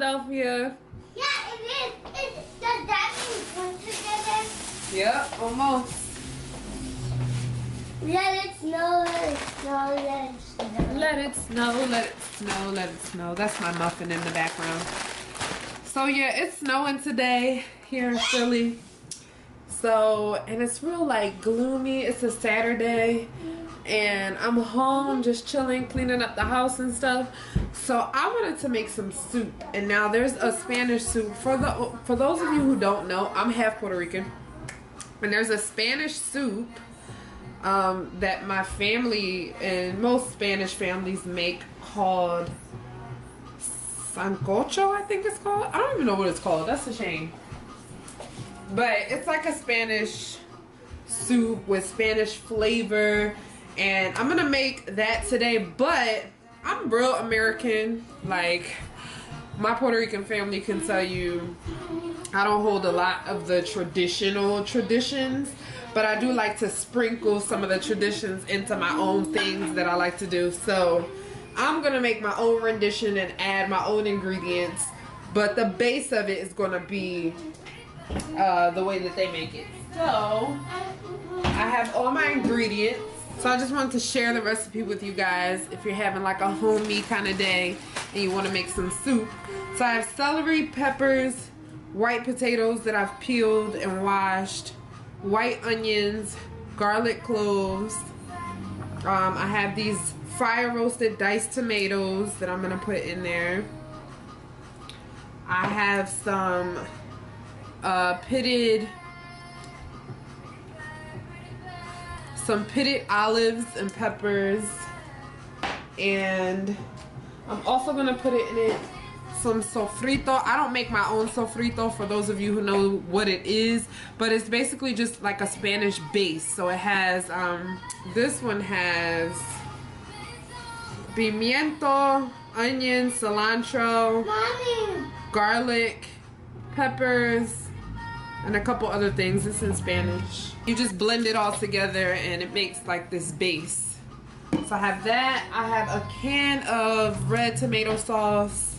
Philadelphia. Yeah, it is. Does that mean put together? Yep, almost. Let it snow, let it snow, let it snow. Let it snow, let it snow, let it snow. That's my muffin in the background. So yeah, it's snowing today here in Philly. So, and it's real like gloomy. It's a Saturday. And I'm home just chilling, cleaning up the house and stuff. So I wanted to make some soup. And now there's a Spanish soup. For those of you who don't know, I'm half Puerto Rican. And there's a Spanish soup that my family and most Spanish families make called sancocho, I think it's called. I don't even know what it's called. That's a shame. But it's like a Spanish soup with Spanish flavor. And I'm gonna make that today, but I'm real American. Like, my Puerto Rican family can tell you I don't hold a lot of the traditional traditions, but I do like to sprinkle some of the traditions into my own things that I like to do. So I'm gonna make my own rendition and add my own ingredients, but the base of it is gonna be the way that they make it. So I have all my ingredients. So I just wanted to share the recipe with you guys if you're having like a homey kind of day and you want to make some soup. So I have celery, peppers, white potatoes that I've peeled and washed, white onions, garlic cloves. I have these fire roasted diced tomatoes that I'm going to put in there. I have some pitted olives and peppers, and I'm also gonna put it in it some sofrito. I don't make my own sofrito, for those of you who know what it is, but it's basically just like a Spanish base. So it has this one has pimiento, onion, cilantro, Mommy. garlic, peppers, and a couple other things. It's in Spanish. You just blend it all together and it makes like this base. So I have that. I have a can of red tomato sauce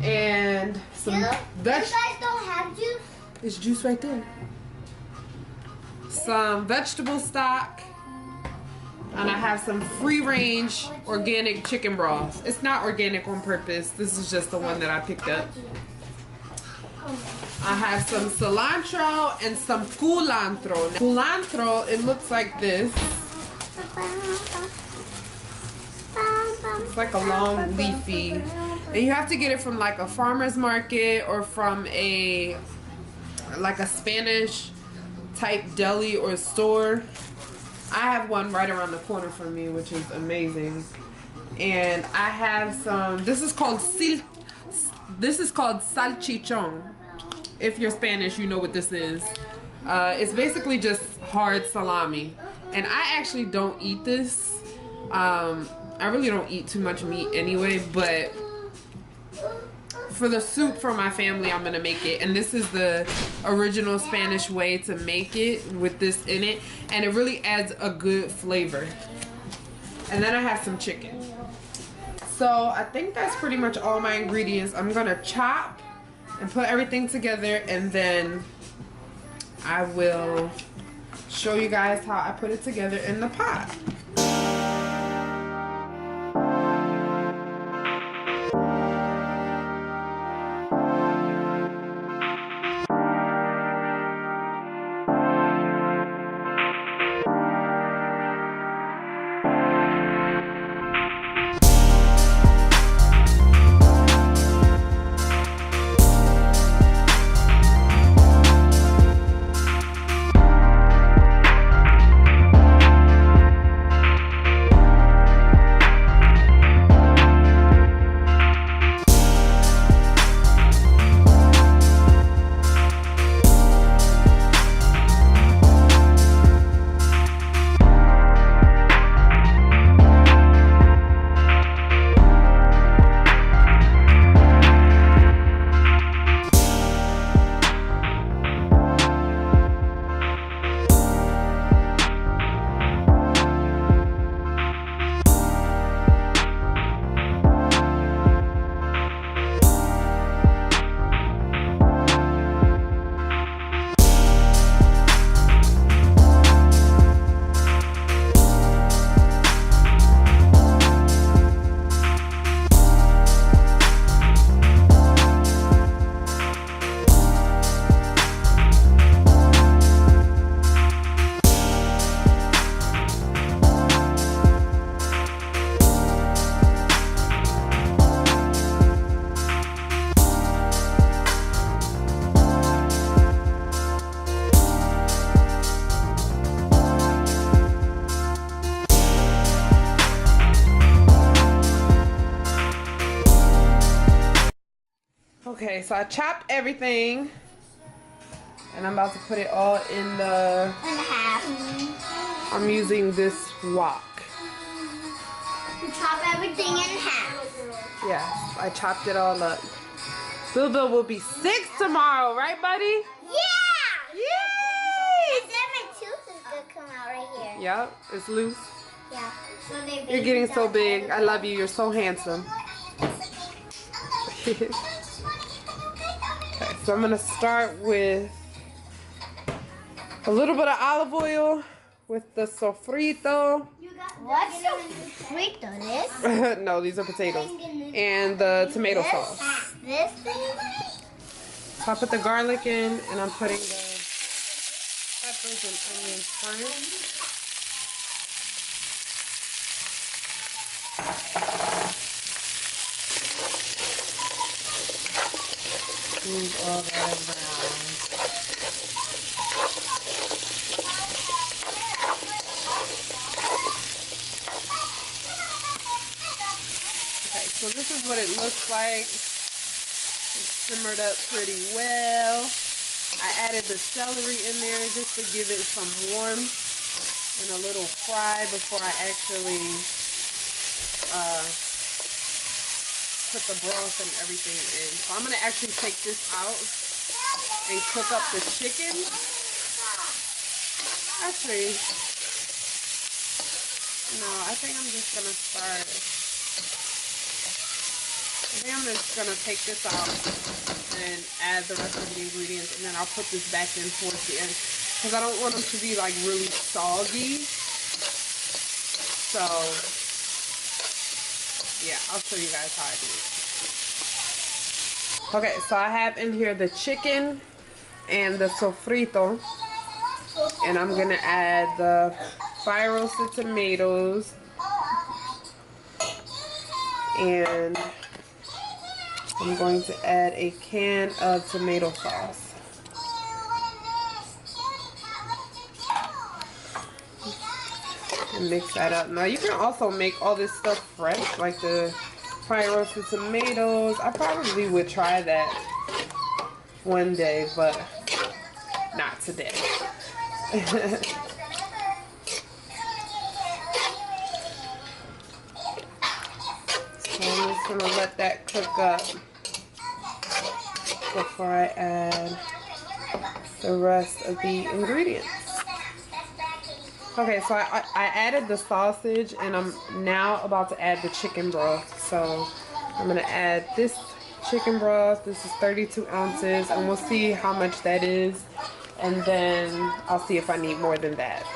and some You guys don't have juice? It's juice right there. Some vegetable stock. And I have some free-range organic chicken broth. It's not organic on purpose. This is just the one that I picked up. I have some cilantro and some culantro. Culantro, it looks like this. It's like a long leafy. And you have to get it from like a farmer's market or from like a Spanish type deli or store. I have one right around the corner from me, which is amazing. And I have some, this is called salchichon. If you're Spanish, you know what this is. It's basically just hard salami. And I actually don't eat this. I really don't eat too much meat anyway, but for the soup for my family, I'm gonna make it. And this is the original Spanish way to make it with this in it. And it really adds a good flavor. And then I have some chicken. So I think that's pretty much all my ingredients. I'm gonna chop and put everything together, and then I will show you guys how I put it together in the pot. Okay, so I chopped everything. And I'm about to put it all in the... And a half. I'm using this wok. You chop everything in half. Yeah, I chopped it all up. Bilbo will be 6 tomorrow, right, buddy? Yeah! Yay! And then my tooth is gonna come out right here. Yep, it's loose. Yeah. So they You're getting so big. I love you. You're so handsome. Okay, so I'm gonna start with a little bit of olive oil with the sofrito. What's sofrito? This? No, these are potatoes. And the tomato sauce. This thing? So I put the garlic in, and I'm putting the peppers and onions first. Move all that around. Okay, so this is what it looks like. It's simmered up pretty well. I added the celery in there just to give it some warmth and a little fry before I actually put the broth and everything in. So I'm gonna actually take this out and cook up the chicken. Actually, no, I think I'm just gonna start. I think I'm just gonna take this out and add the rest of the ingredients, and then I'll put this back in towards the end because I don't want them to be like really soggy. So yeah, I'll show you guys how I do it. Okay, so I have in here the chicken and the sofrito, and I'm gonna add the fire roasted tomatoes, and I'm going to add a can of tomato sauce. And mix that up. Now you can also make all this stuff fresh, like the fire roasted tomatoes. I probably would try that one day, but not today. So I'm just gonna let that cook up before I add the rest of the ingredients. Okay, so I added the sausage, and I'm now about to add the chicken broth. So I'm gonna add this chicken broth. This is 32 ounces, and we'll see how much that is, and then I'll see if I need more than that.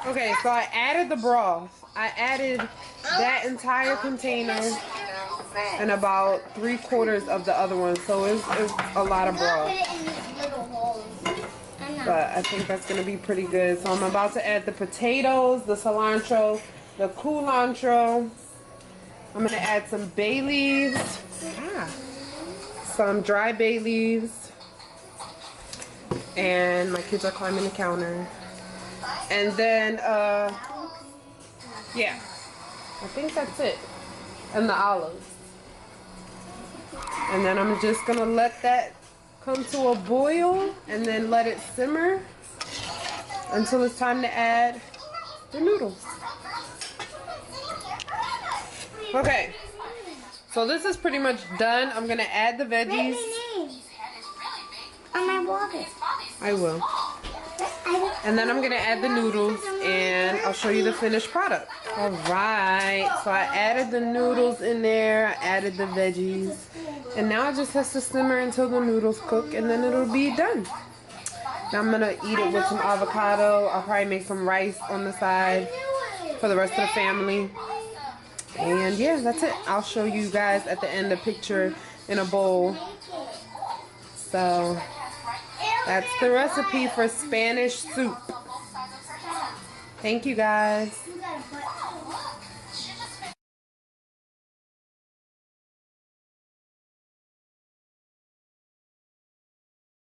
Okay, so I added the broth. I added that entire container and about 3/4 of the other one, so it's a lot of broth. But I think that's going to be pretty good. So I'm about to add the potatoes, the cilantro, the culantro. I'm going to add some bay leaves, some dry bay leaves, and my kids are climbing the counter. And then, yeah, I think that's it. And the olives. And then I'm just going to let that come to a boil and then let it simmer until it's time to add the noodles. Okay, so this is pretty much done. I'm gonna add the veggies. On my water. I will. And then I'm gonna add the noodles, and I'll show you the finished product. All right, so I added the noodles in there. I added the veggies. And now it just has to simmer until the noodles cook, and then it'll be done. Now I'm gonna eat it with some avocado. I'll probably make some rice on the side for the rest of the family. And yeah, that's it. I'll show you guys at the end a picture in a bowl. So that's the recipe for Spanish soup. Thank you guys.